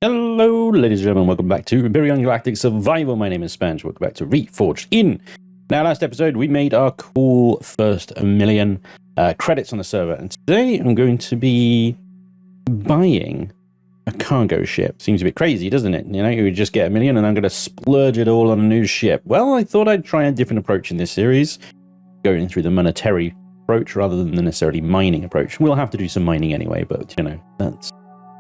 Hello, ladies and gentlemen. Welcome back to Empyrion Galactic Survival. My name is Spanj. Welcome back to Reforged Eden. Now, last episode, we made our cool first million credits on the server. And today, I'm going to be buying a cargo ship. Seems a bit crazy, doesn't it? You know, you would just get a million and I'm going to splurge it all on a new ship. Well, I thought I'd try a different approach in this series, going through the monetary approach rather than the necessarily mining approach. We'll have to do some mining anyway, but, you know, that's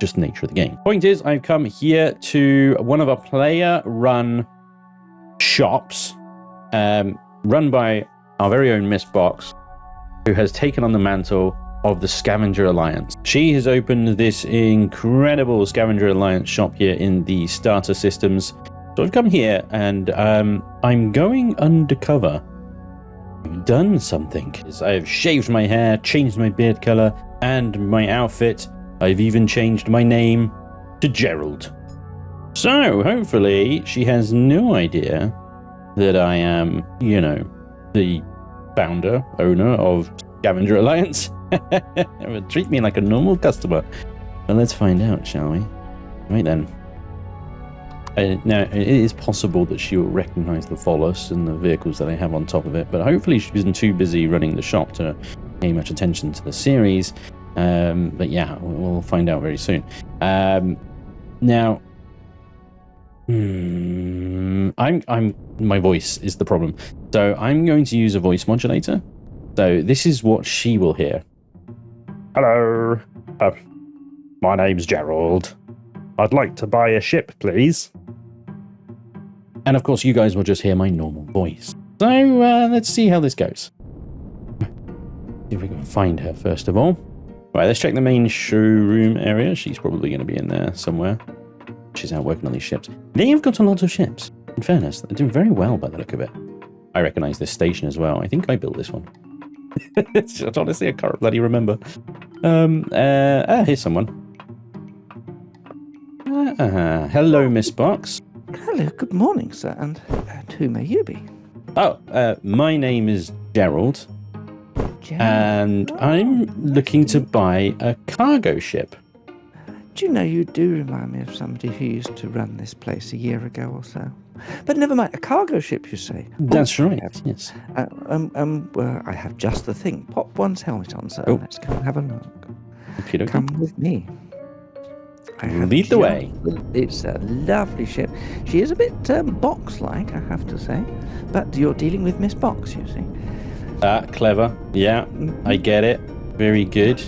just the nature of the game. Point is, I've come here to one of our player-run shops, run by our very own Miss Box, who has taken on the mantle of the Scavenger Alliance. She has opened this incredible Scavenger Alliance shop here in the starter systems. So I've come here and I'm going undercover. I've done something. I've shaved my hair, changed my beard color and my outfit. I've even changed my name to Gerald. So, hopefully, she has no idea that I am, you know, the founder, owner of Scavenger Alliance. Treat me like a normal customer. Well, let's find out, shall we? Right then. Now, it is possible that she will recognize the Volus and the vehicles that I have on top of it, but hopefully she isn't too busy running the shop to pay much attention to the series. But yeah, we'll find out very soon. Now, my voice is the problem. So I'm going to use a voice modulator. So this is what she will hear. Hello, my name's Gerald. I'd like to buy a ship, please. And of course, you guys will just hear my normal voice. So let's see how this goes. See if we can find her first of all. Right, let's check the main showroom area. She's probably going to be in there somewhere. She's out working on these ships. They've got a lot of ships. In fairness, they're doing very well by the look of it. I recognize this station as well. I think I built this one. It's just, honestly, I can't bloody remember. Here's someone. Hello, Miss Box. Hello, good morning, sir. And who may you be? Oh, my name is Gerald. And I'm looking to buy a cargo ship. Do you know, you do remind me of somebody who used to run this place a year ago or so. But never mind, a cargo ship, you say? That's right, yes. Well, I have just the thing. Pop one's helmet on, sir. Oh. Let's come and have a look. Okay. Come with me. Lead the way. It's a lovely ship. She is a bit box-like, I have to say. But you're dealing with Miss Box, you see. Clever. Yeah, I get it. Very good.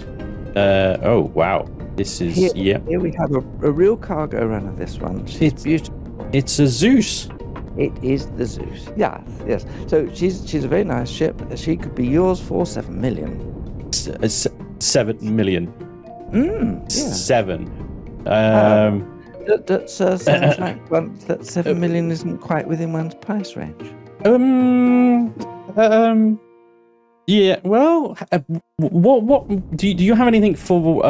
Oh, wow. This is, Here we have a real cargo runner, this one. It's beautiful. It's a Zeus. It is the Zeus. Yes. So she's a very nice ship. She could be yours for 7 million. 7 million. Yeah. 7. That sounds like that 7 million isn't quite within one's price range. Yeah, well, what do you have anything for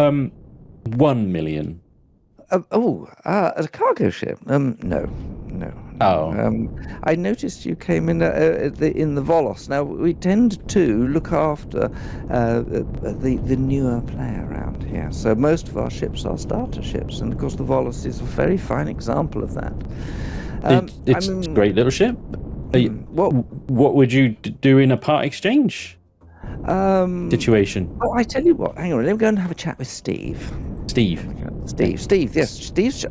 1 million? As a cargo ship? No. Oh. I noticed you came in the Volus. Now, we tend to look after the newer player around here. So most of our ships are starter ships, and of course the Volus is a very fine example of that. It's a great little ship. What would you do in a part exchange situation? Oh, I tell you what. Hang on. Let me go and have a chat with Steve. Steve. Yes, Steve's.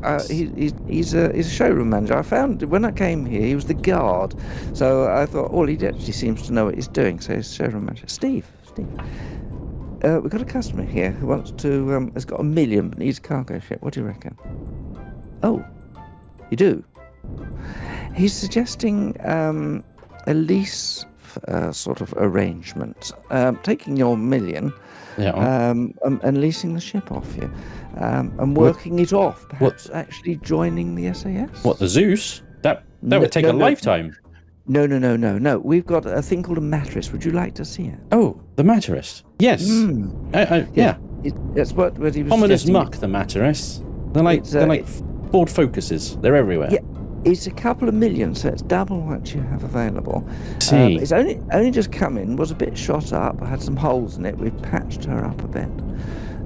He's a showroom manager. I found when I came here, he was the guard. So I thought, he actually seems to know what he's doing. So he's showroom manager. Steve. We've got a customer here who wants to. Has got 1 million, but needs a cargo ship. What do you reckon? Oh, you do. He's suggesting a lease sort of arrangement, taking your 1 million and leasing the ship off you, and working it off, perhaps actually joining the SAS. What, the Zeus? That would take a lifetime. No. We've got a thing called a mattress. Would you like to see it? Oh, the mattress. Yes. Yeah. That's what he was Ominous suggesting. muck, the mattress. They're like Ford Focuses. They're everywhere. Yeah. It's a couple of million, so it's double what you have available. See. It's only just come in, was a bit shot up, had some holes in it. We've patched her up a bit.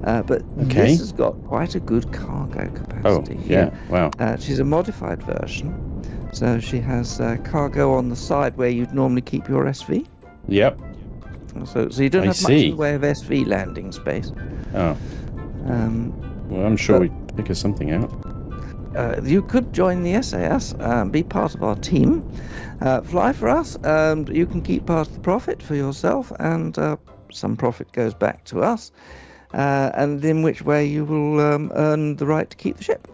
But Okay. this has got quite a good cargo capacity. Yeah. Wow. She's a modified version, so she has cargo on the side where you'd normally keep your SV. Yep. So you don't I have much in see. the way of SV landing space. Oh. Well, I'm sure we figure something out. You could join the SAS, be part of our team, fly for us, and you can keep part of the profit for yourself, and some profit goes back to us, and in which way you will earn the right to keep the ship.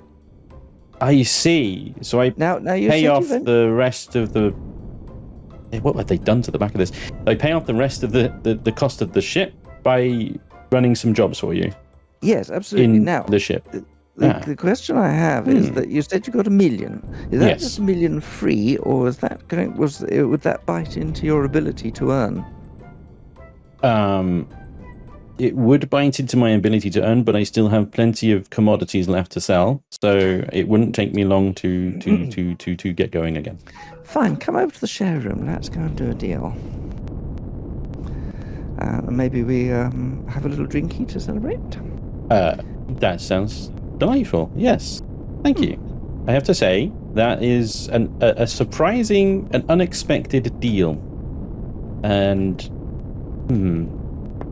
I see. So I Now you pay said off you've only- the rest of the... What have they done to the back of this? They pay off the rest of the cost of the ship by running some jobs for you Yes, absolutely. in Now the ship. the question I have is that you said you got $1 million. Is that Yes. just $1 million free, or is that would that bite into your ability to earn? It would bite into my ability to earn, but I still have plenty of commodities left to sell, so it wouldn't take me long to get going again. Fine, come over to the share room. Let's go and do a deal. Maybe we have a little drinky to celebrate. That sounds delightful. Yes, thank you. I have to say that is a surprising and unexpected deal. And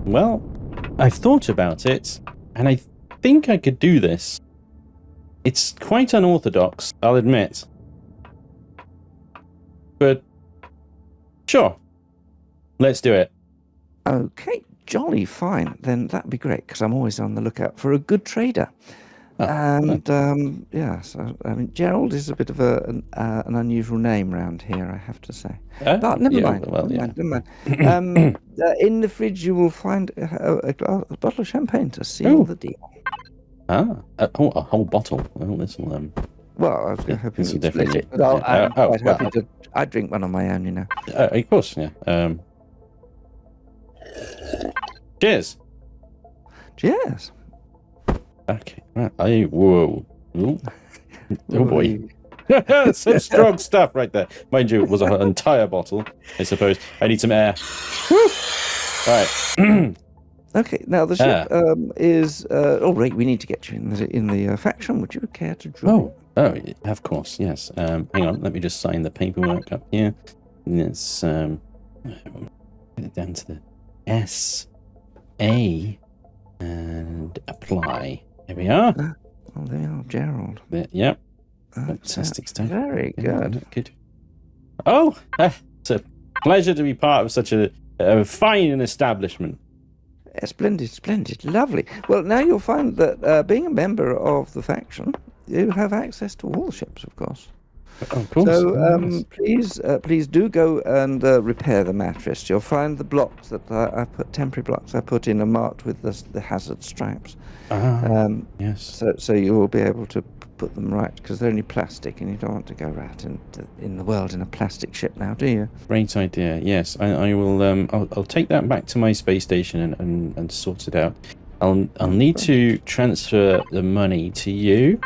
well, I've thought about it, and I think I could do this. It's quite unorthodox, I'll admit. But sure, let's do it. Okay, jolly fine. Then that'd be great, because I'm always on the lookout for a good trader. Yeah, so I mean, Gerald is a bit of an unusual name around here, I have to say. But never mind. Well, Never mind. In the fridge, you will find a bottle of champagne to seal the deal. A whole bottle. Well, this will Well, I was hoping this will you'd split definitely- it, but I'm yeah. quite happy to. I drink one on my own, you know. Of course, yeah. Cheers. Cheers. Okay. Right. Whoa. Ooh. Oh boy. Ooh. Some strong stuff right there. Mind you, it was an entire bottle, I suppose. I need some air. Woo! All right. Okay, now the ship is. Oh, right, we need to get you in the faction. Would you care to join? Oh, of course, yes. Hang on, let me just sign the paperwork up here. Let's put it down to the S.A. and apply. There we are. Oh, there you are, Gerald. Yep. Fantastic stuff. Very good. Good. Oh, it's a pleasure to be part of such a fine establishment. Splendid, lovely. Well, now you'll find that being a member of the faction, you have access to all the ships, of course. Of course. So please do go and repair the mattress. You'll find the blocks that I put, temporary blocks I put in, are marked with the hazard stripes. Yes. So you will be able to put them right, because they're only plastic, and you don't want to go right in the world in a plastic ship now, do you? Great idea. Yes, I will. I'll take that back to my space station and sort it out. I'll need to transfer the money to you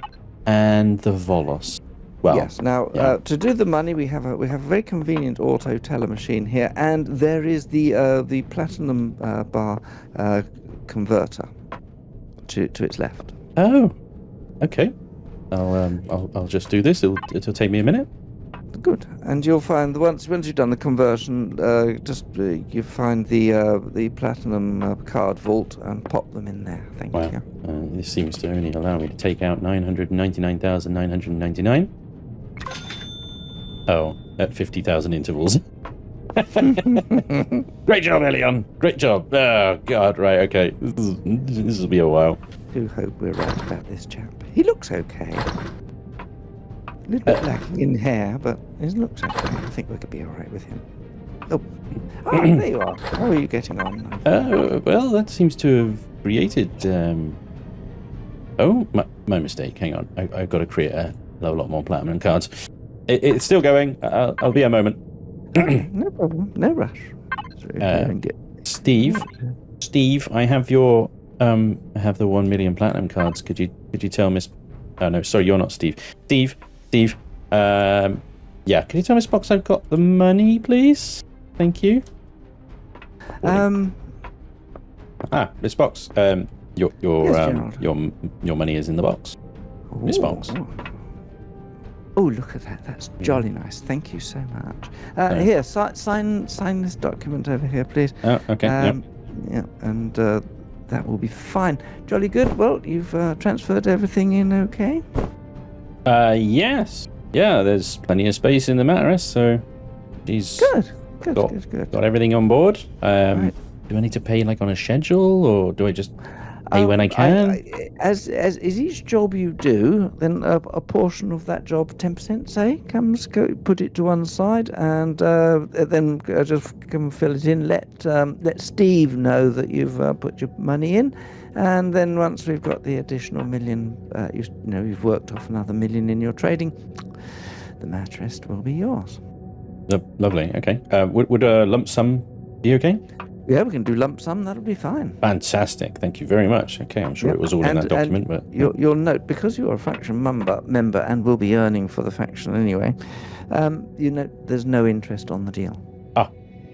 and the Volos. Well, yes. Now, to do the money, we have a very convenient auto teller machine here, and there is the platinum bar converter to its left. Oh, okay. I'll just do this. It'll take me a minute. Good. And you'll find once you've done the conversion, you find the platinum card vault and pop them in there. Thank you. This seems to only allow me to take out 999,999. Oh, at 50,000 intervals. Great job, Elion. Great job. Oh God. Right. Okay. This will be a while. I do hope we're right about this chap. He looks okay. A little bit lacking in hair, but he looks okay. I think we could be all right with him. Oh, there you are. How are you getting on? Well, that seems to have created. Oh, my mistake. Hang on. I've got to create a lot more platinum cards. It's still going. I'll be a moment. No problem. No rush. Steve, I have your I have the 1 million platinum cards. Could you tell Miss? Oh no, sorry, you're not Steve. Steve. Yeah, can you tell Miss Box I've got the money, please? Thank you. Miss Box. Your your money is in the box. Miss Box. Oh, look at that. That's jolly nice. Thank you so much. Here, sign this document over here, please. Oh, okay. Yeah, and that will be fine. Jolly good. Well, you've transferred everything in okay? Yes. Yeah, there's plenty of space in the mattress, so she's good. got everything on board. Right. Do I need to pay like on a schedule, or do I just pay when I can? As is each job you do, then a portion of that job, 10%, say, put it to one side, and then just come fill it in. Let Steve know that you've put your money in, and then once we've got the additional million, you've worked off another million in your trading, the mattress will be yours. Lovely. Okay. Would a lump sum be okay? Yeah, we can do lump sum. That'll be fine. Fantastic. Thank you very much. Okay, I'm sure it was all in that document, but you'll note, because you're a faction member and will be earning for the faction anyway. There's no interest on the deal. Ah,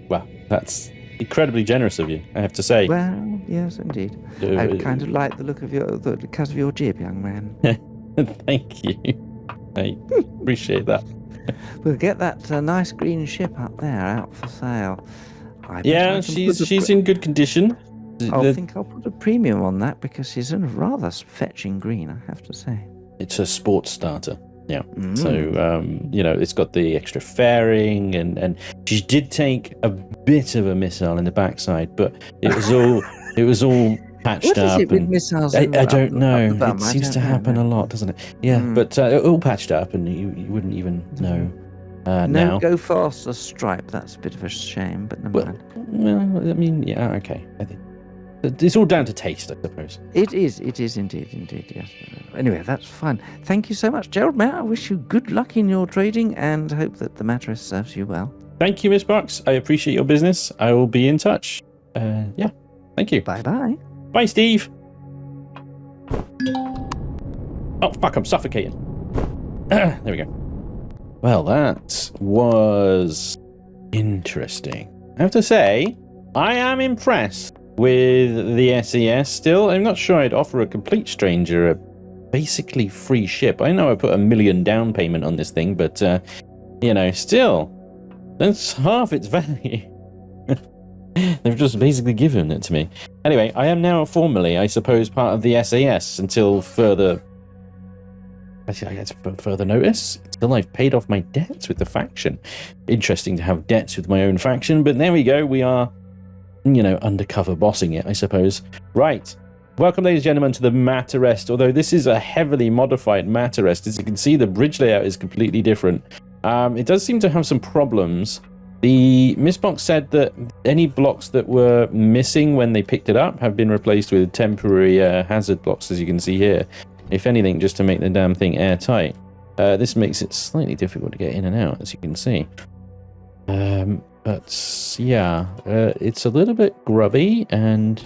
well, that's incredibly generous of you, I have to say. Well, yes, indeed. I kind of like the look of because of your jib, young man. Thank you. I appreciate that. We'll get that nice green ship up there out for sale. Yeah, she's in good condition. I think I'll put a premium on that because she's in a rather fetching green, I have to say. It's a sports starter. Yeah. So, it's got the extra fairing, and she did take a bit of a missile in the backside, but it was all patched what up. What is it with missiles? I don't know. It seems to happen a lot, doesn't it? Yeah, but all patched up, and you wouldn't even know. Now. Go faster stripe. That's a bit of a shame, but never mind. Well, I mean, yeah, okay. I think it's all down to taste, I suppose. It is indeed, yes. Anyway, that's fine. Thank you so much, Gerald. May I wish you good luck in your trading and hope that the mattress serves you well. Thank you, Miss Box. I appreciate your business. I will be in touch. Yeah, thank you. Bye-bye. Bye, Steve. Oh, fuck, I'm suffocating. There we go. Well, that was interesting. I have to say, I am impressed with the SES still. I'm not sure I'd offer a complete stranger a basically free ship. I know I put $1 million down payment on this thing, but, still, that's half its value. They've just basically given it to me. Anyway, I am now formally, I suppose, part of the SAS until further notice, until I've paid off my debts with the faction. Interesting to have debts with my own faction, but there we go. We are, undercover bossing it, I suppose. Right. Welcome, ladies and gentlemen, to the matter rest. Although this is a heavily modified matter rest, as you can see, the bridge layout is completely different. It does seem to have some problems. The Mistbox said that any blocks that were missing when they picked it up have been replaced with temporary hazard blocks, as you can see here. If anything, just to make the damn thing airtight. This makes it slightly difficult to get in and out, as you can see. But yeah, it's a little bit grubby and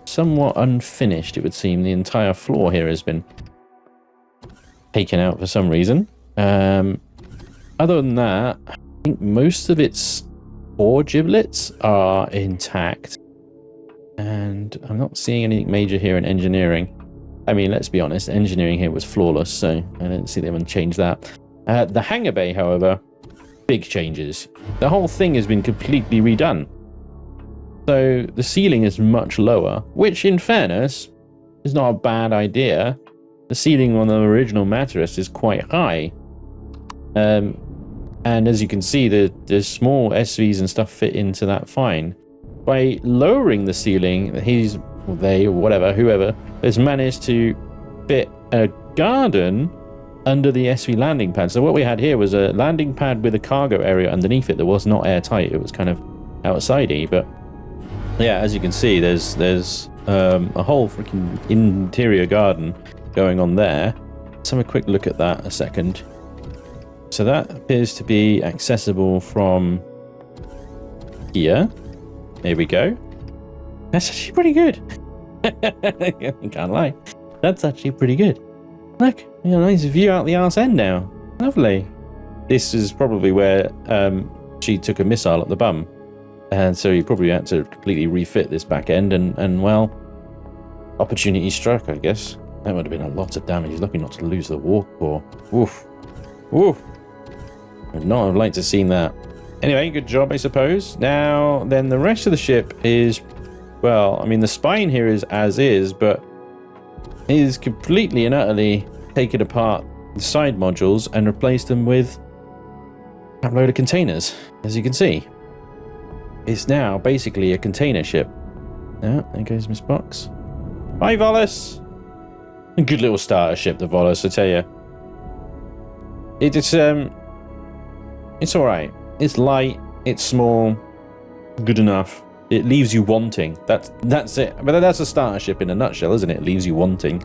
somewhat unfinished, it would seem. The entire floor here has been taken out for some reason. Other than that, I think most of its core giblets are intact. And I'm not seeing anything major here in engineering. I mean, let's be honest, engineering here was flawless, so I don't see them change that. The hangar bay, however, big changes. The whole thing has been completely redone. So the ceiling is much lower, which in fairness is not a bad idea. The ceiling on the original mattress is quite high. And as you can see, the small SVs and stuff fit into that fine. By lowering the ceiling, whoever has managed to fit a garden under the SV landing pad. So what we had here was a landing pad with a cargo area underneath it that was not airtight. It was kind of outsidey, but yeah, as you can see, there's a whole freaking interior garden going on there. Let's have a quick look at that a second. So that appears to be accessible from here. There we go. That's actually pretty good. I can't lie. That's actually pretty good. Look, nice view out the arse end now. Lovely. This is probably where she took a missile at the bum. And so you probably had to completely refit this back end. And well, Opportunity struck, I guess. That would have been a lot of damage. He's lucky not to lose the war core. Oof. Oof. Would not have liked to have seen that. Anyway, good job, I suppose. Now, then the rest of the ship is, well, I mean, the spine here is as is, but is completely and utterly taken apart the side modules and replaced them with a load of containers, as you can see. It's now basically a container ship. Oh, there goes Miss Box. Bye, Volus. A good little starter ship, the Volus, I tell you. It's all right. It's light. It's small. Good enough. It leaves you wanting. That's it. But that's a starter ship in a nutshell, isn't it? It leaves you wanting.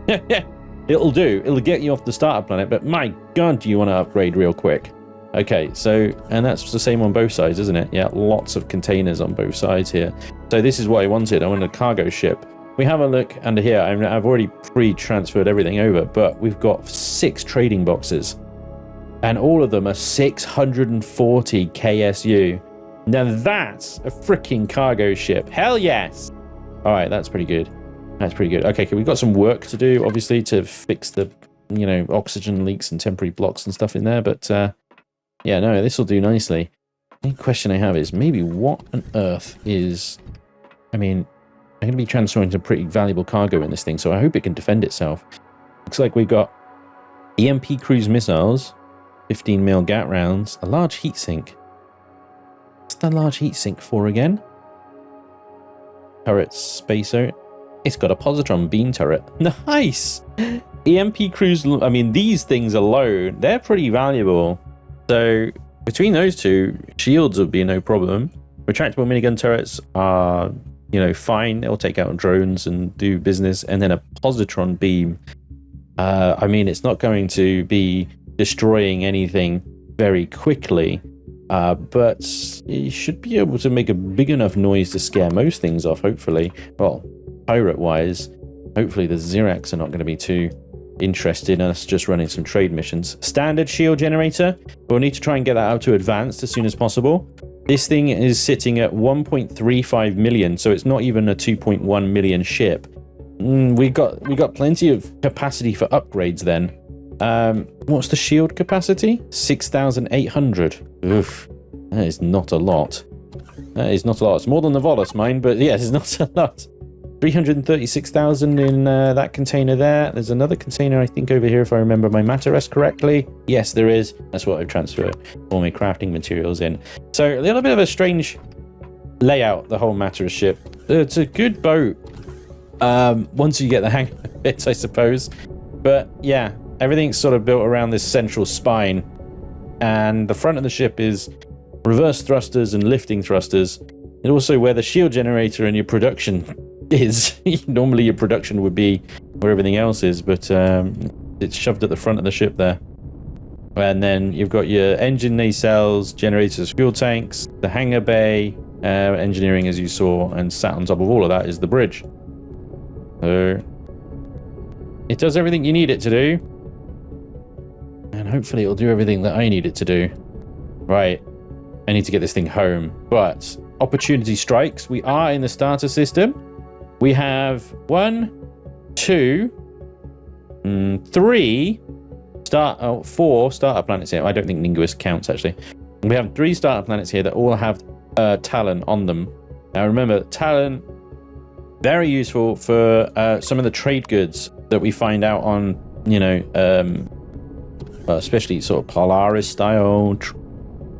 Yeah, it'll do. It'll get you off the starter planet. But my God, do you want to upgrade real quick? Okay, so, and that's the same on both sides, isn't it? Yeah, lots of containers on both sides here. So this is what I wanted. I wanted a cargo ship. We have a look under here. I've already pre-transferred everything over, but we've got 6 trading boxes. And all of them are 640 KSU. Now that's a freaking cargo ship. Hell yes! All right, that's pretty good. That's pretty good. Okay, we've got some work to do, obviously, to fix the, you know, oxygen leaks and temporary blocks and stuff in there. But yeah, no, this will do nicely. The only question I have is maybe what on earth is... I mean, I'm going to be transferring some pretty valuable cargo in this thing, so I hope it can defend itself. Looks like we've got EMP cruise missiles, 15 mil GAT rounds, a large heatsink. What's the large heatsink for again? Turret spacer. It's got a positron beam turret. Nice! EMP cruise, I mean, these things alone, they're pretty valuable. So between those two, shields would be no problem. Retractable minigun turrets are, you know, fine. They'll take out drones and do business. And then a positron beam. I mean, it's not going to be destroying anything very quickly, but it should be able to make a big enough noise to scare most things off, hopefully. Well, pirate-wise, hopefully the Zirax are not going to be too interested in us just running some trade missions. Standard shield generator. We'll need to try and get that out to advanced as soon as possible. This thing is sitting at 1.35 million, so it's not even a 2.1 million ship. We got plenty of capacity for upgrades then. What's the shield capacity? 6,800. Oof, that is not a lot. That is not a lot. It's more than the Volus mine, but yeah, it's not a lot. 336,000 in that container there. There's another container, I think, over here, if I remember my Materest correctly. Yes, there is. That's what I've transferred all my crafting materials in. So a little bit of a strange layout, the whole Materest ship. It's a good boat once you get the hang of it, I suppose. But yeah, everything's sort of built around this central spine. And the front of the ship is reverse thrusters and lifting thrusters. And also where the shield generator and your production is. Normally your production would be where everything else is, but it's shoved at the front of the ship there. And then you've got your engine nacelles, generators, fuel tanks, the hangar bay, engineering as you saw, and sat on top of all of that is the bridge. So it does everything you need it to do, and hopefully it'll do everything that I need it to do. Right, I need to get this thing home, but opportunity strikes. We are in the starter system. We have 1, 2, 3 4 starter planets here. I don't think Linguist counts, actually. We have 3 starter planets here that all have Talon on them. Now remember, Talon, very useful for some of the trade goods that we find out on, you know, especially sort of Polaris style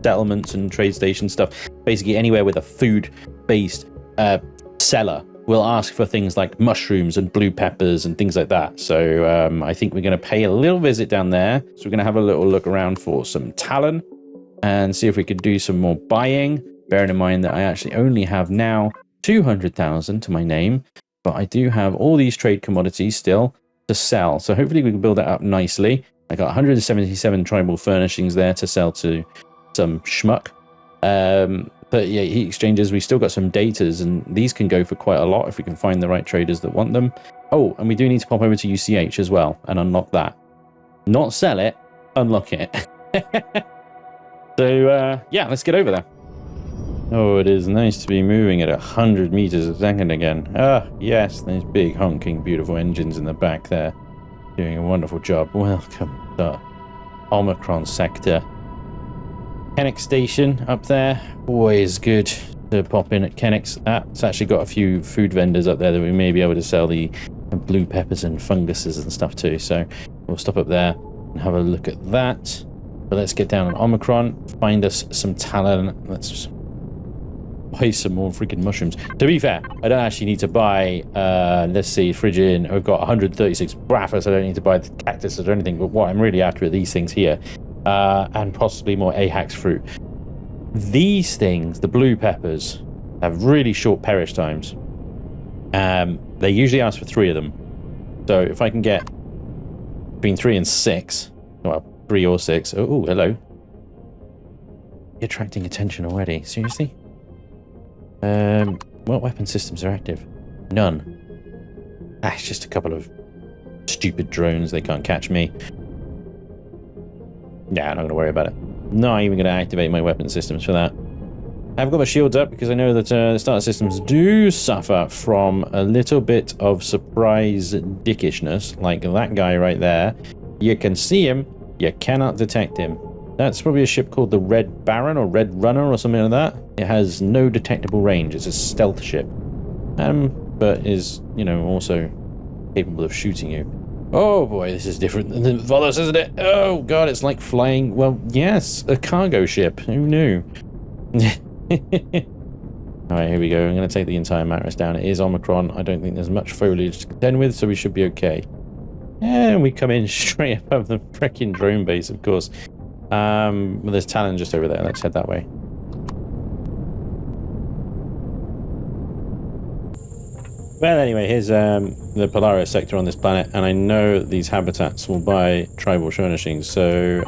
settlements and trade station stuff. Basically anywhere with a food-based seller will ask for things like mushrooms and blue peppers and things like that. So I think we're going to pay a little visit down there. So we're going to have a little look around for some Talon and see if we could do some more buying. Bearing in mind that I actually only have now 200,000 to my name, but I do have all these trade commodities still to sell. So hopefully we can build that up nicely. I got 177 tribal furnishings there to sell to some schmuck. But yeah, heat exchanges, we still got some datas, and these can go for quite a lot if we can find the right traders that want them. Oh, and we do need to pop over to UCH as well and unlock that. Not sell it, unlock it. So yeah, let's get over there. Oh, it is nice to be moving at 100 meters a second again. Ah, yes, there's big honking beautiful engines in the back there. Doing a wonderful job. Welcome to Omicron sector. Kennex station up there. Always good to pop in at Kennex. It's actually got a few food vendors up there that we may be able to sell the blue peppers and funguses and stuff to. So we'll stop up there and have a look at that. But let's get down on Omicron. Find us some talent. Let's buy some more freaking mushrooms. To be fair, I don't actually need to buy, let's see, Phrygian. I've got 136 Braffus. I don't need to buy the cactuses or anything, but what I'm really after are these things here. And possibly more Ahax fruit. These things, the blue peppers, have really short perish times. They usually ask for 3 of them. So if I can get between 3 and 6, well, 3 or 6. Oh, hello. You're attracting attention already. Seriously? What weapon systems are active? None. It's just a couple of stupid drones. They can't catch me. Yeah, I'm not going to worry about it. Not even going to activate my weapon systems for that. I've got my shields up because I know that the starter systems do suffer from a little bit of surprise dickishness, like that guy right there. You can see him, you cannot detect him. That's probably a ship called the Red Baron or Red Runner or something like that. It has no detectable range. It's a stealth ship. But is, you know, also capable of shooting you. Oh boy, this is different than Volos, isn't it? Oh god, it's like flying, well, yes, a cargo ship. Who knew? Alright, here we go. I'm going to take the entire mattress down. It is Omicron. I don't think there's much foliage to contend with, so we should be okay. And we come in straight above the freaking drone base, of course. Well, there's Talon just over there. Let's head that way. Well, anyway, here's the Polaris sector on this planet, and I know that these habitats will buy tribal furnishings, so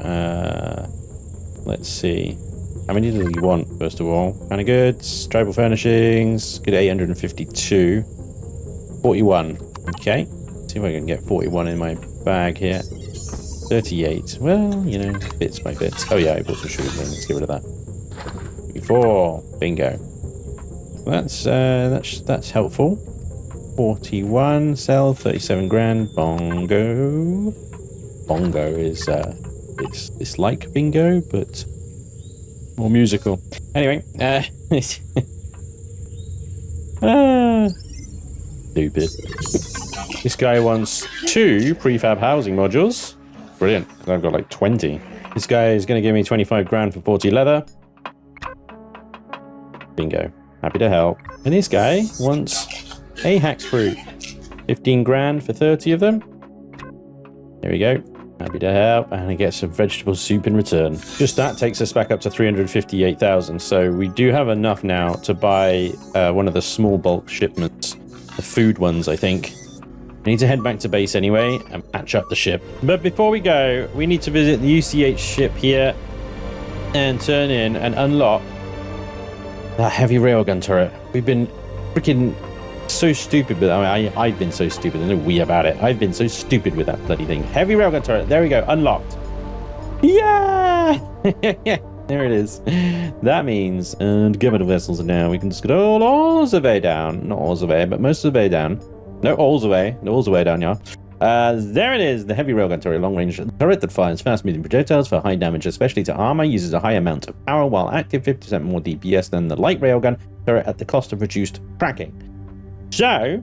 let's see. How many do we want, first of all? Kind of goods, tribal furnishings, get 852. 41. Okay. See if I can get 41 in my bag here. 38. Well, you know, bits by bits. Oh yeah, I bought some sugar cane. Let's get rid of that. 34. Bingo. That's helpful. 41. Sell 37 grand. Bongo. Bongo is it's like bingo, but more musical. Anyway, stupid. This guy wants 2 prefab housing modules. Brilliant. I've got like 20. This guy is going to give me 25 grand for 40 leather. Bingo. Happy to help. And this guy wants Ahax fruit. 15 grand for 30 of them. There we go. Happy to help. And I get some vegetable soup in return. Just that takes us back up to 358,000. So we do have enough now to buy one of the small bulk shipments. The food ones, I think. I need to head back to base anyway and patch up the ship. But before we go, we need to visit the UCH ship here and turn in and unlock that heavy railgun turret. We've been freaking so stupid with that. I've been so stupid. I know we about it. I've been so stupid with that bloody thing. Heavy railgun turret. There we go. Unlocked. Yeah! There it is. That means, and government vessels are now. We can just get all the way down. Not all the way, but most of the way down. No, all the way. No, all the way down, yeah. There it is. The heavy railgun turret. Long-range turret that fires fast-moving projectiles for high damage, especially to armor. Uses a high amount of power while active. 50% more DPS than the light railgun turret at the cost of reduced tracking. So,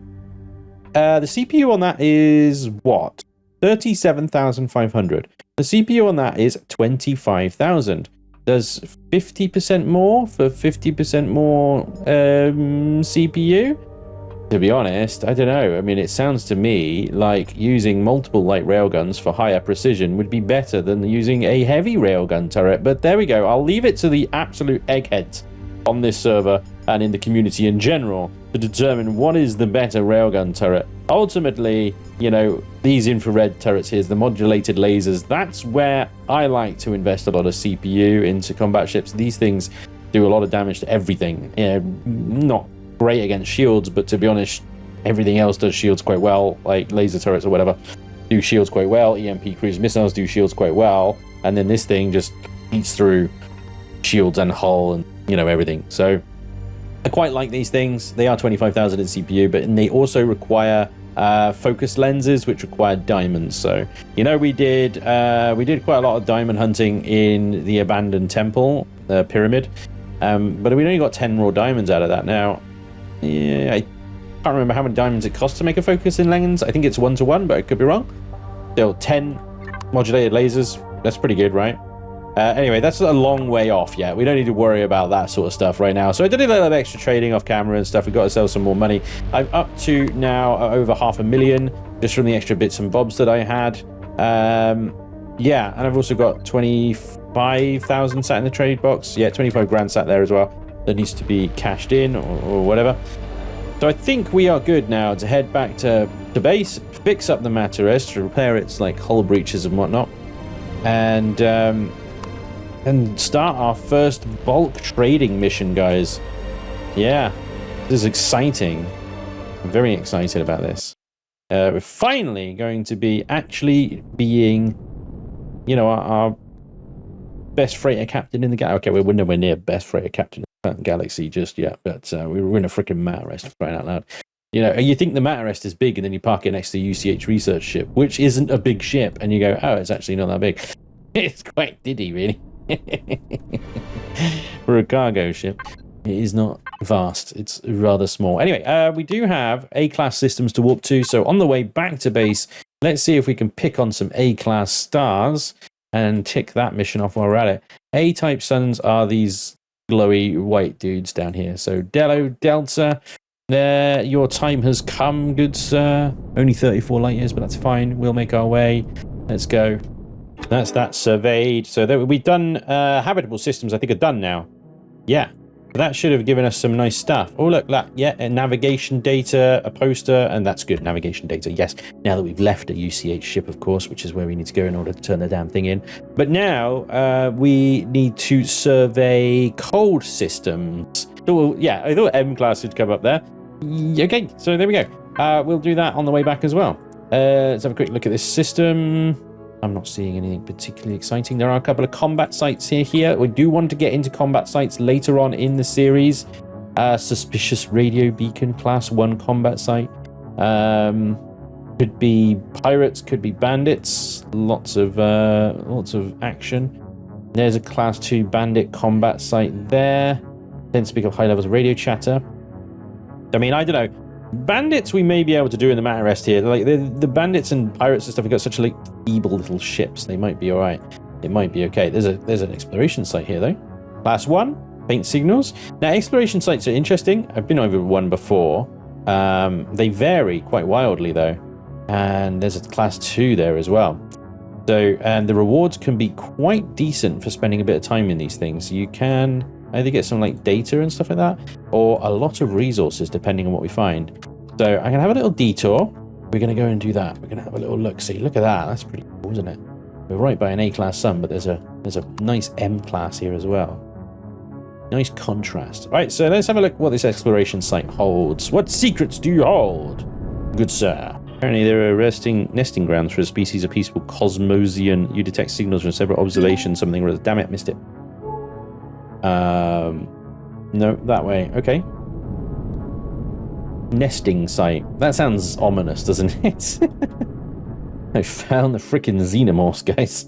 the CPU on that is what? 37,500. The CPU on that is 25,000. Does 50% more for 50% more CPU? To be honest, I don't know. I mean, it sounds to me like using multiple light railguns for higher precision would be better than using a heavy railgun turret. But there we go. I'll leave it to the absolute eggheads on this server and in the community in general to determine what is the better railgun turret. Ultimately, you know, these infrared turrets here, the modulated lasers, that's where I like to invest a lot of CPU into combat ships. These things do a lot of damage to everything. Not great against shields, but to be honest, everything else does shields quite well, like laser turrets or whatever do shields quite well. EMP cruise missiles do shields quite well, and then this thing just eats through shields and hull and, you know, everything. So I quite like these things. They are 25,000 in CPU, but they also require focus lenses, which require diamonds. So, you know, we did quite a lot of diamond hunting in the abandoned temple, the pyramid, but we only got 10 raw diamonds out of that. Now, yeah, I can't remember how many diamonds it costs to make a focusing lens. I think it's 1-to-1, but I could be wrong. Still, 10 modulated lasers. That's pretty good, right? Anyway, that's a long way off yet. We don't need to worry about that sort of stuff right now. So I did a little bit of extra trading off camera and stuff. We've got ourselves some more money. I'm up to now over 500,000 just from the extra bits and bobs that I had. Yeah, and I've also got 25,000 sat in the trade box. Yeah, 25 grand sat there as well. That needs to be cashed in or whatever. So I think we are good now to head back to base, fix up the mightiest, to repair its like hull breaches and whatnot, and start our first bulk trading mission, guys. Yeah, this is exciting. I'm very excited about this. We're finally going to be actually being, you know, our best freighter captain in the galaxy. Okay, we're nowhere near best freighter captain in the galaxy just yet, but we're in a freaking mightiest, for crying out loud. You know, you think the mightiest is big, and then you park it next to the UCH research ship, which isn't a big ship, and you go, oh, it's actually not that big. It's quite diddy, really. For a cargo ship, it is not vast. It's rather small. Anyway, we do have A-class systems to warp to, so on the way back to base, let's see if we can pick on some A-class stars and tick that mission off while we're at it. A-type suns are these glowy white dudes down here. So Delta, there, your time has come, good sir. Only 34 light years, but that's fine. We'll make our way. Let's go. That's that surveyed. So we've done habitable systems, I think, are done now. Yeah. That should have given us some nice stuff. Oh, look, that, yeah, navigation data, a poster, and that's good. Navigation data, yes. Now that we've left a UCH ship, of course, which is where we need to go in order to turn the damn thing in. But now we need to survey cold systems. So, yeah, I thought M-class would come up there. Okay, so there we go. We'll do that on the way back as well. Let's have a quick look at this system. I'm not seeing anything particularly exciting. There are a couple of combat sites here. We do want to get into combat sites later on in the series. Suspicious radio beacon class 1 combat site. Could be pirates, could be bandits. Lots of action. There's a class 2 bandit combat site there. Tends to pick up high levels of radio chatter. I mean, I don't know. Bandits we may be able to do in the mightiest here. Like the bandits and pirates and stuff have got such like feeble little ships. They might be all right. It might be okay. There's an exploration site here though. Class 1, paint signals. Now exploration sites are interesting. I've been over one before. They vary quite wildly though. And there's a class 2 there as well. So the rewards can be quite decent for spending a bit of time in these things. You can either get some like data and stuff like that, or a lot of resources depending on what we find. So I'm gonna have a little detour. We're gonna go and do that. We're gonna have a little look. See, look at that. That's pretty cool, isn't it? We're right by an A-class sun, but there's a nice M-class here as well. Nice contrast. All right, so let's have a look what this exploration site holds. What secrets do you hold, good sir? Apparently there are nesting grounds for a species of peaceful Cosmosian. You detect signals from several observations. Something or other. Damn it, missed it. No, that way. Okay. Nesting site. That sounds ominous, doesn't it? I found the freaking xenomorphs, guys.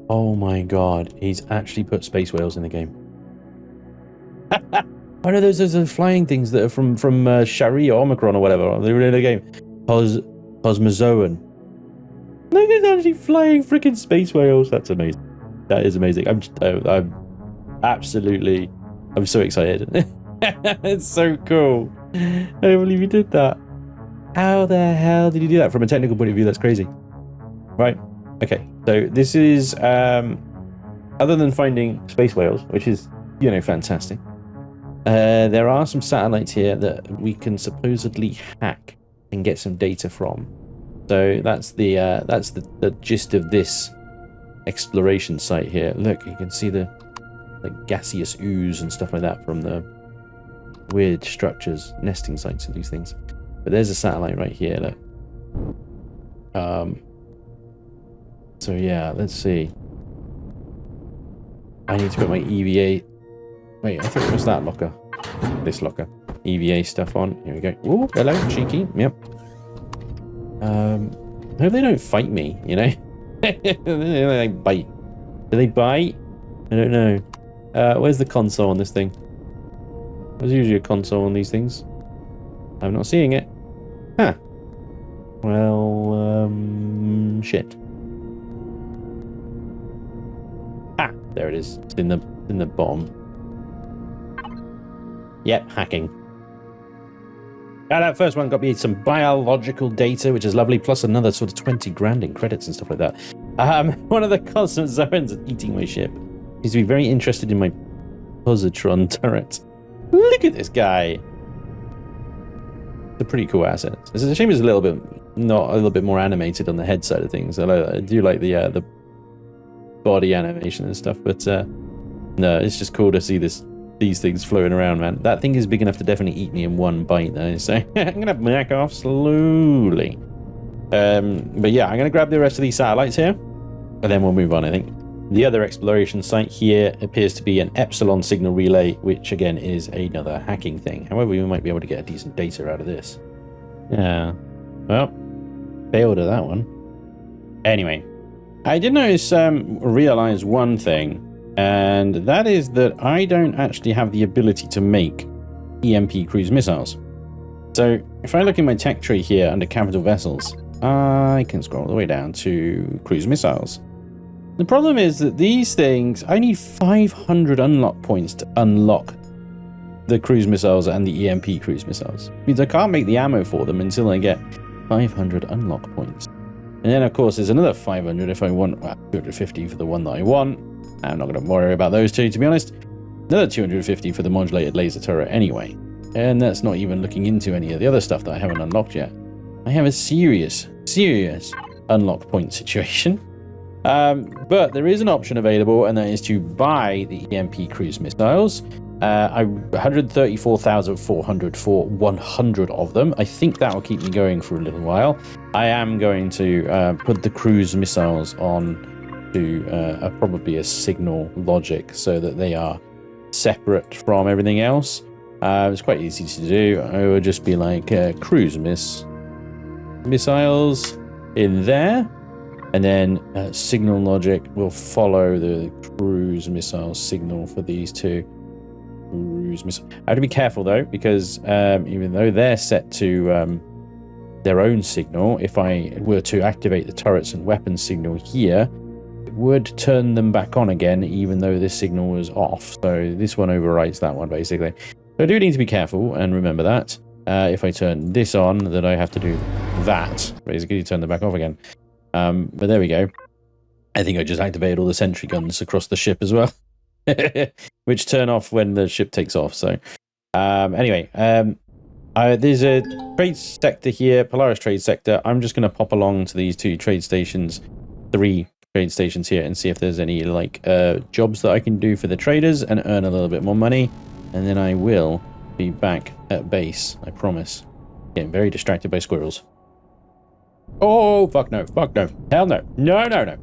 Oh my god, he's actually put space whales in the game. I know those are flying things that are from Shari or Omicron or whatever. They were in the game. Cosmozoan. Look, it's actually flying freaking space whales. That's amazing. That is amazing. I'm so excited. It's so cool. I don't believe you did that. How the hell did you do that? From a technical point of view, that's crazy. Right. Okay. So this is other than finding space whales, which is, you know, fantastic. There are some satellites here that we can supposedly hack and get some data from. So that's the gist of this exploration site here. Look, you can see the gaseous ooze and stuff like that from the weird structures, nesting sites of these things. But there's a satellite right here. Look. So yeah, let's see. I need to put my EVA. Wait, I thought it was that locker. This locker. EVA stuff on. Here we go. Oh, hello, cheeky. Yep. I hope they don't fight me, you know? They bite. Do they bite? I don't know. Where's the console on this thing? There's usually a console on these things. I'm not seeing it. Huh. Well, shit. Ah, there it is. It's in the bottom. Yep, hacking. That first one got me some biological data, which is lovely, plus another sort of 20 grand in credits and stuff like that. One of the constant zones eating my ship. Seems to be very interested in my positron turret. Look at this guy. It's a pretty cool asset. It's a shame it's a little bit more animated on the head side of things. I do like the body animation and stuff, but no, it's just cool to see these things floating around, man. That thing is big enough to definitely eat me in one bite, though, so I'm gonna back off slowly. But yeah, I'm gonna grab the rest of these satellites here, and then we'll move on, I think. The other exploration site here appears to be an Epsilon signal relay, which again is another hacking thing. However, we might be able to get a decent data out of this. Yeah, well, failed at that one. Anyway, I did notice, realize one thing, and that is that I don't actually have the ability to make EMP cruise missiles. So if I look in my tech tree here under capital vessels, I can scroll all the way down to cruise missiles. The problem is that these things, I need 500 unlock points to unlock the cruise missiles and the EMP cruise missiles. It means I can't make the ammo for them until I get 500 unlock points. And then of course there's another 500 if I want, well, 250 for the one that I want. I'm not going to worry about those two, to be honest. Another 250 for the modulated laser turret anyway. And that's not even looking into any of the other stuff that I haven't unlocked yet. I have a serious unlock point situation. But there is an option available, and that is to buy the EMP cruise missiles. 134,400 for 100 of them. I think that will keep me going for a little while. I am going to put the cruise missiles on to probably a signal logic so that they are separate from everything else. It's quite easy to do. I would just be like cruise missiles in there, and then signal logic will follow the cruise missile signal for these two. Cruise missile. I have to be careful though, because even though they're set to their own signal, if I were to activate the turrets and weapons signal here, would turn them back on again, even though this signal was off. So this one overwrites that one, basically. So I do need to be careful and remember that. If I turn this on, that I have to do that. Basically, turn them back off again. But there we go. I think I just activated all the sentry guns across the ship as well, which turn off when the ship takes off. So anyway, there's a trade sector here, Polaris trade sector. I'm just going to pop along to these two trade stations, 3 trade stations here, and see if there's any like jobs that I can do for the traders and earn a little bit more money, and then I will be back at base, I promise. Getting very distracted by squirrels. Oh fuck no, hell no, no.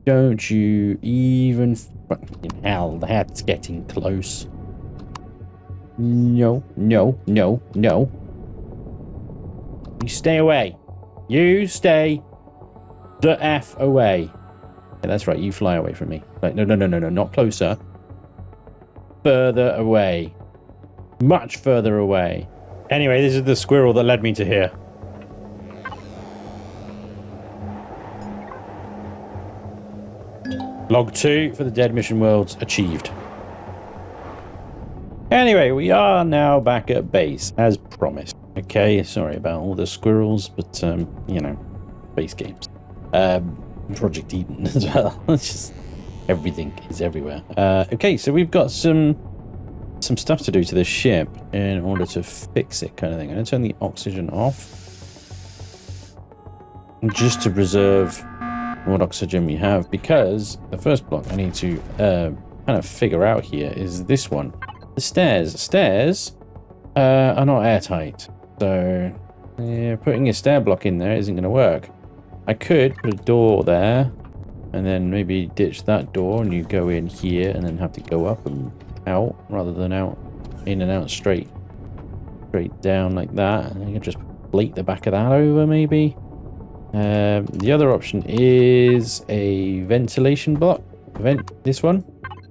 Don't you even fucking hell, that's getting close. No. You stay away. You stay the F away. Yeah, that's right, you fly away from me. Like, no, not closer. Further away. Much further away. Anyway, this is the squirrel that led me to here. Log 2 for the Dead Mission Worlds achieved. Anyway, we are now back at base, as promised. Okay, sorry about all the squirrels, but, you know, base games. Project Eden as well. It's just, everything is everywhere. Okay, so we've got some stuff to do to this ship in order to fix it, kind of thing. I'm going to turn the oxygen off, just to preserve what oxygen we have, because the first block I need to kind of figure out here is this one. The stairs are not airtight, so Yeah, putting a stair block in there isn't going to work. I could put a door there, and then maybe ditch that door, and you go in here, and then have to go up and out, rather than out, in and out straight down like that. And you can just plate the back of that over, maybe. The other option is a ventilation block. This one,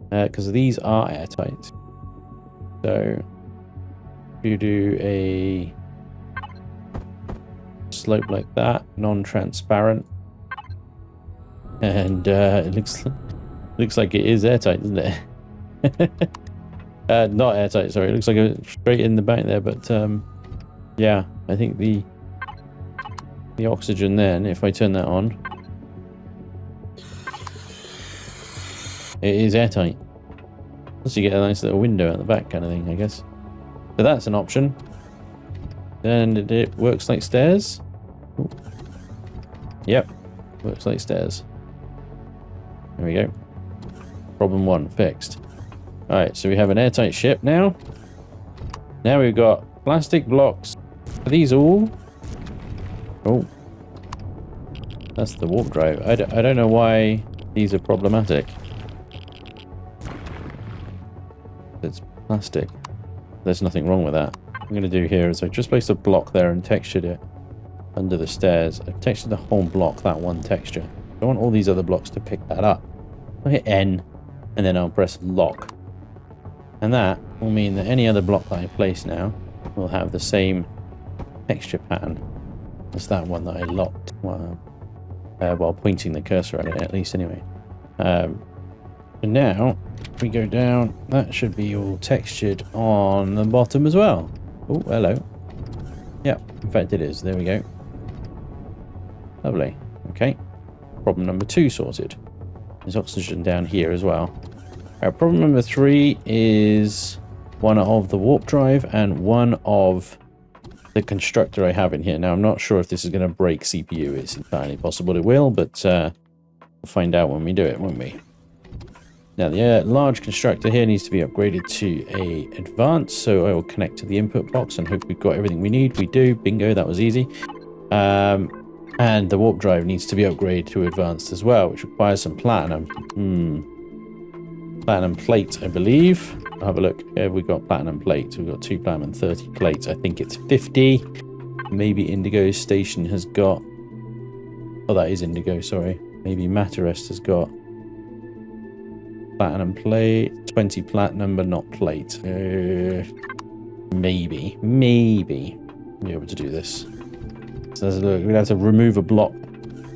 because these are airtight. So if you do a slope like that, non-transparent, and it looks like it is airtight, doesn't it? Not airtight, sorry. It looks like it's straight in the back there, but yeah, I think the oxygen then, if I turn that on, it is airtight. Plus you get a nice little window at the back kind of thing, I guess. So that's an option. Then it works like stairs. Ooh. Yep, works like stairs. There we go. Problem 1 fixed. Alright, so we have an airtight ship now. Now we've got plastic blocks. Are these all? Oh. That's the warp drive. I don't know why these are problematic. It's plastic. There's nothing wrong with that. What I'm going to do here is I just placed a block there and textured it under the stairs. I've textured the whole block, that one texture. I want all these other blocks to pick that up. I'll hit N, and then I'll press lock. And that will mean that any other block that I place now will have the same texture pattern as that one that I locked while pointing the cursor at it, at least anyway. And now, if we go down, that should be all textured on the bottom as well. Oh, hello. Yeah, in fact it is. There we go. Lovely. Okay. Problem number 2 sorted. There's oxygen down here as well. Problem number 3 is one of the warp drive and one of the constructor I have in here. Now, I'm not sure if this is going to break CPU. It's entirely possible it will, but we'll find out when we do it, won't we? Now, the large constructor here needs to be upgraded to a advanced, so I will connect to the input box and hope we've got everything we need. We do. Bingo, that was easy. And the warp drive needs to be upgraded to advanced as well, which requires some platinum. Platinum plate, I believe. I'll have a look. We've got platinum plates. We've got 2 platinum and 30 plates. I think it's 50. Maybe Indigo's station has got... Oh, that is Indigo, sorry. Maybe Mightiest has got platinum plate. 20 platinum, but not plate. Maybe. Be able to do this. So let's look. We'd have to remove a block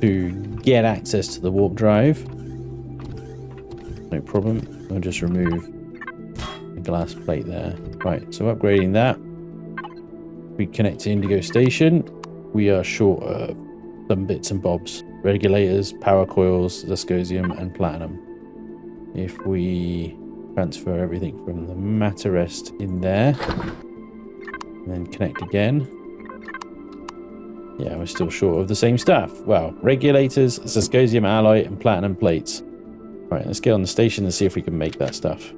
to get access to the warp drive. No problem. I'll just remove the glass plate there. Right, so upgrading that. We connect to Indigo Station. We are short of some bits and bobs. Regulators, power coils, viscosium, and platinum. If we transfer everything from the Mightiest in there, and then connect again. Yeah, we're still short of the same stuff. Well, regulators, viscosium alloy, and platinum plates. Right, let's get on the station and see if we can make that stuff.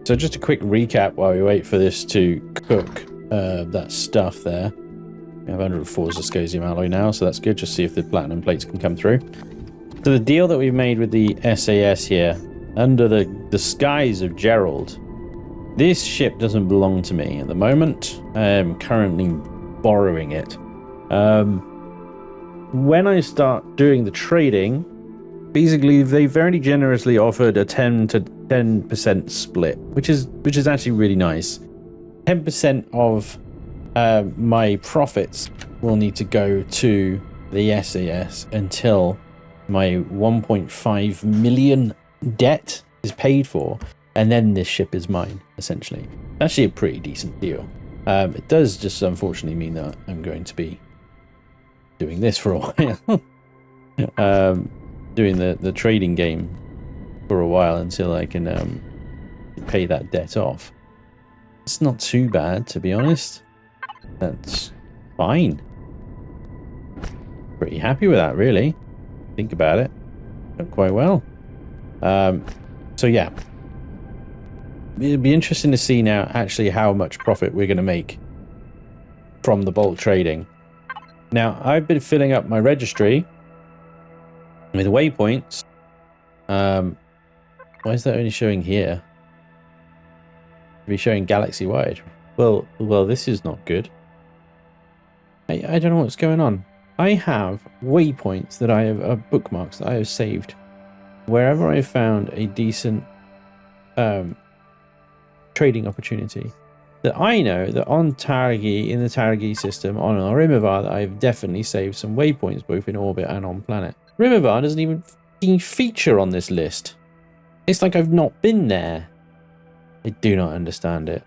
So just a quick recap while we wait for this to cook that stuff there. We have 104 viscosium alloy now, so that's good. Just see if the platinum plates can come through. So the deal that we've made with the SAS here, under the disguise of Gerald, this ship doesn't belong to me at the moment. I am currently borrowing it. When I start doing the trading, basically they very generously offered a 10% split, which is actually really nice. 10% of my profits will need to go to the SAS until my 1.5 million debt is paid for, and then this ship is mine, essentially. Actually a pretty decent deal. It does just unfortunately mean that I'm going to be doing this for a while. Doing the trading game for a while until I can pay that debt off. It's not too bad, to be honest. That's fine. Pretty happy with that, really. Think about it. Done quite well. So yeah. it'd be interesting to see now actually how much profit we're going to make from the bulk trading. Now, I've been filling up my registry with waypoints. Why is that only showing here? It'd be showing galaxy-wide. Well, this is not good. I don't know what's going on. I have waypoints that I have bookmarks that I have saved wherever I found a decent trading opportunity. That I know that on Targi, in the Targi system, on Rimivar, that I've definitely saved some waypoints both in orbit and on planet. Rimivar doesn't even feature on this list. It's like I've not been there. I do not understand it.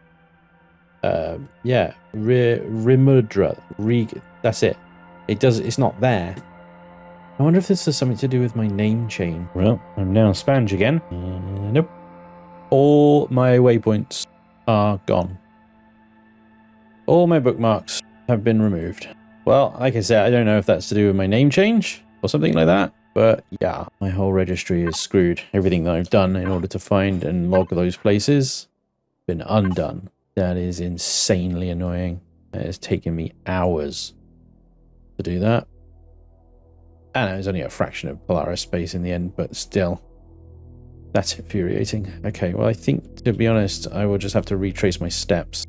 Yeah, Rimudra, that's it. It's not there. I wonder if this has something to do with my name chain. Well, I'm now Spanj again. Nope. All my waypoints are gone. All my bookmarks have been removed. Well, like I said, I don't know if that's to do with my name change or something like that, but yeah, my whole registry is screwed. Everything that I've done in order to find and log those places been undone. That is insanely annoying. It has taken me hours to do that. I know it's only a fraction of Polaris space in the end, but still, that's infuriating. Okay, well, I think, to be honest, I will just have to retrace my steps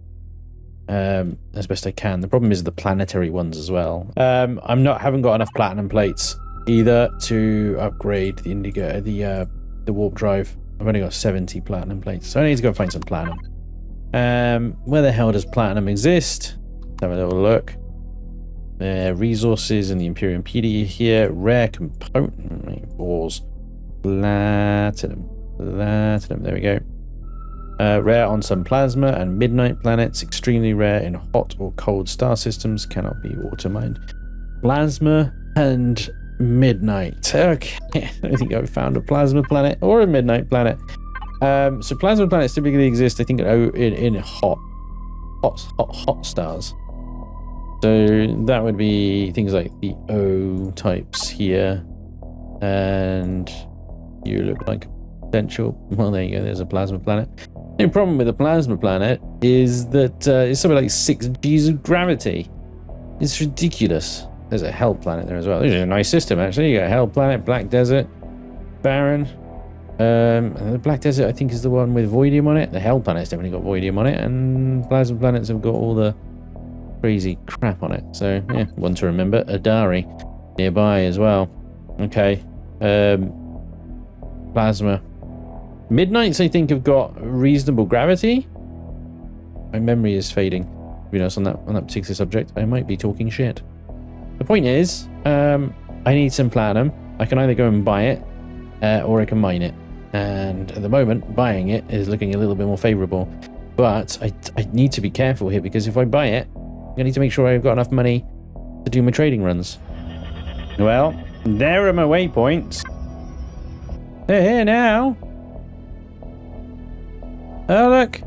as best I can. The problem is the planetary ones as well. Haven't got enough platinum plates either to upgrade the Indigo, the warp drive. I've only got 70 platinum plates, so I need to go find some platinum. Where the hell does platinum exist? Let's have a little look. Resources in the Empyrion PD here. Rare component ores. Platinum. There we go. Rare on some plasma and midnight planets. Extremely rare in hot or cold star systems. Cannot be water mined. Plasma and midnight. Okay. I don't think I've found a plasma planet or a midnight planet. So plasma planets typically exist, I think, in hot stars. So that would be things like the O types here, and you look like a potential. Well, there you go. There's a plasma planet. The only problem with a plasma planet is that it's something like 6 Gs of gravity. It's ridiculous. There's a hell planet there as well. This is a nice system, actually. You got a hell planet, black desert, barren. The black desert, I think, is the one with voidium on it. The hell planet's definitely got voidium on it, and plasma planets have got all the crazy crap on it. So yeah, one to remember. Adari nearby as well. Okay. Plasma. Midnights, I think, have got reasonable gravity. My memory is fading. You know, on that particular subject, I might be talking shit. The point is, I need some platinum. I can either go and buy it, or I can mine it. And at the moment, buying it is looking a little bit more favorable. But I need to be careful here, because if I buy it, I need to make sure I've got enough money to do my trading runs. Well, there are my waypoints. They're here now. Oh, look.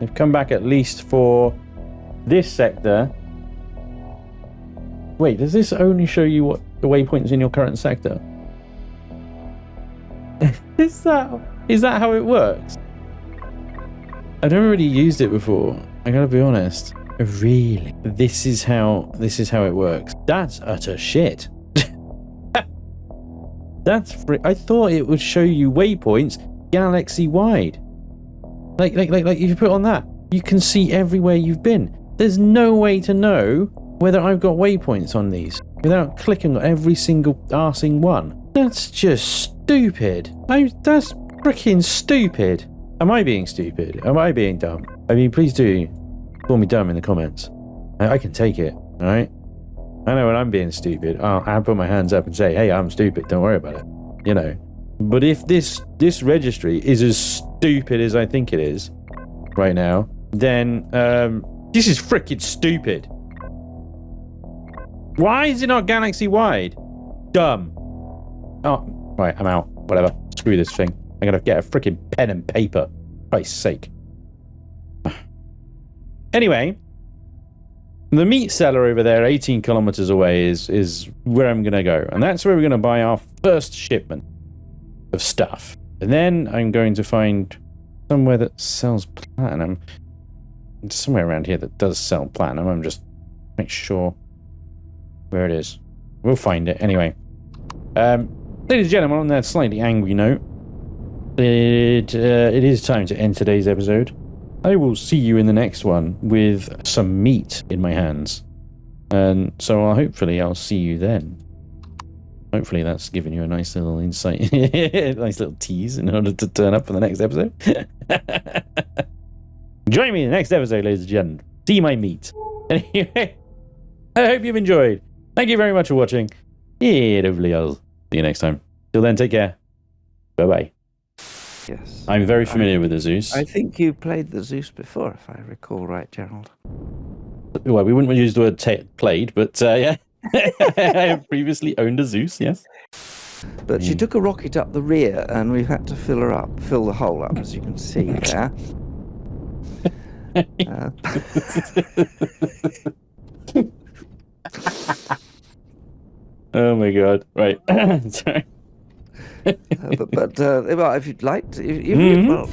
They've come back at least for this sector. Wait, does this only show you what the waypoints in your current sector? Is that how it works? I've never really used it before. I gotta be honest. Really? This is how it works. That's utter shit. That's I thought it would show you waypoints galaxy wide. Like if you put on that, you can see everywhere you've been. There's no way to know whether I've got waypoints on these without clicking on every single arsing one. That's just stupid. That's freaking stupid. Am I being stupid? Am I being dumb? I mean, please do call me dumb in the comments. I can take it, alright? I know when I'm being stupid, I'll put my hands up and say, hey, I'm stupid, don't worry about it. You know. But if this registry is as stupid as I think it is right now, then this is freaking stupid. Why is it not galaxy wide? Dumb. Oh, right, I'm out. Whatever. Screw this thing. I'm gonna get a freaking pen and paper. For Christ's sake. Anyway, The meat seller over there, 18 kilometers away, is where I'm going to go. And that's where we're going to buy our first shipment of stuff. And then I'm going to find somewhere that sells platinum. Somewhere around here that does sell platinum. I'm just make sure where it is. We'll find it anyway. Ladies and gentlemen, on that slightly angry note, it is time to end today's episode. I will see you in the next one with some meat in my hands. And so hopefully I'll see you then. Hopefully that's given you a nice little insight, nice little tease in order to turn up for the next episode. Join me in the next episode, ladies and gentlemen. See my meat. Anyway, I hope you've enjoyed. Thank you very much for watching. And hopefully I'll see you next time. Till then, take care. Bye-bye. Yes. I'm very familiar with the Zeus. I think you played the Zeus before, if I recall right, Gerald. Well, we wouldn't use the word played, but yeah. I have previously owned a Zeus, yes. But she took a rocket up the rear, and we've had to fill the hole up, as you can see there. Oh my god! Right, sorry. But well, if you'd like to, well,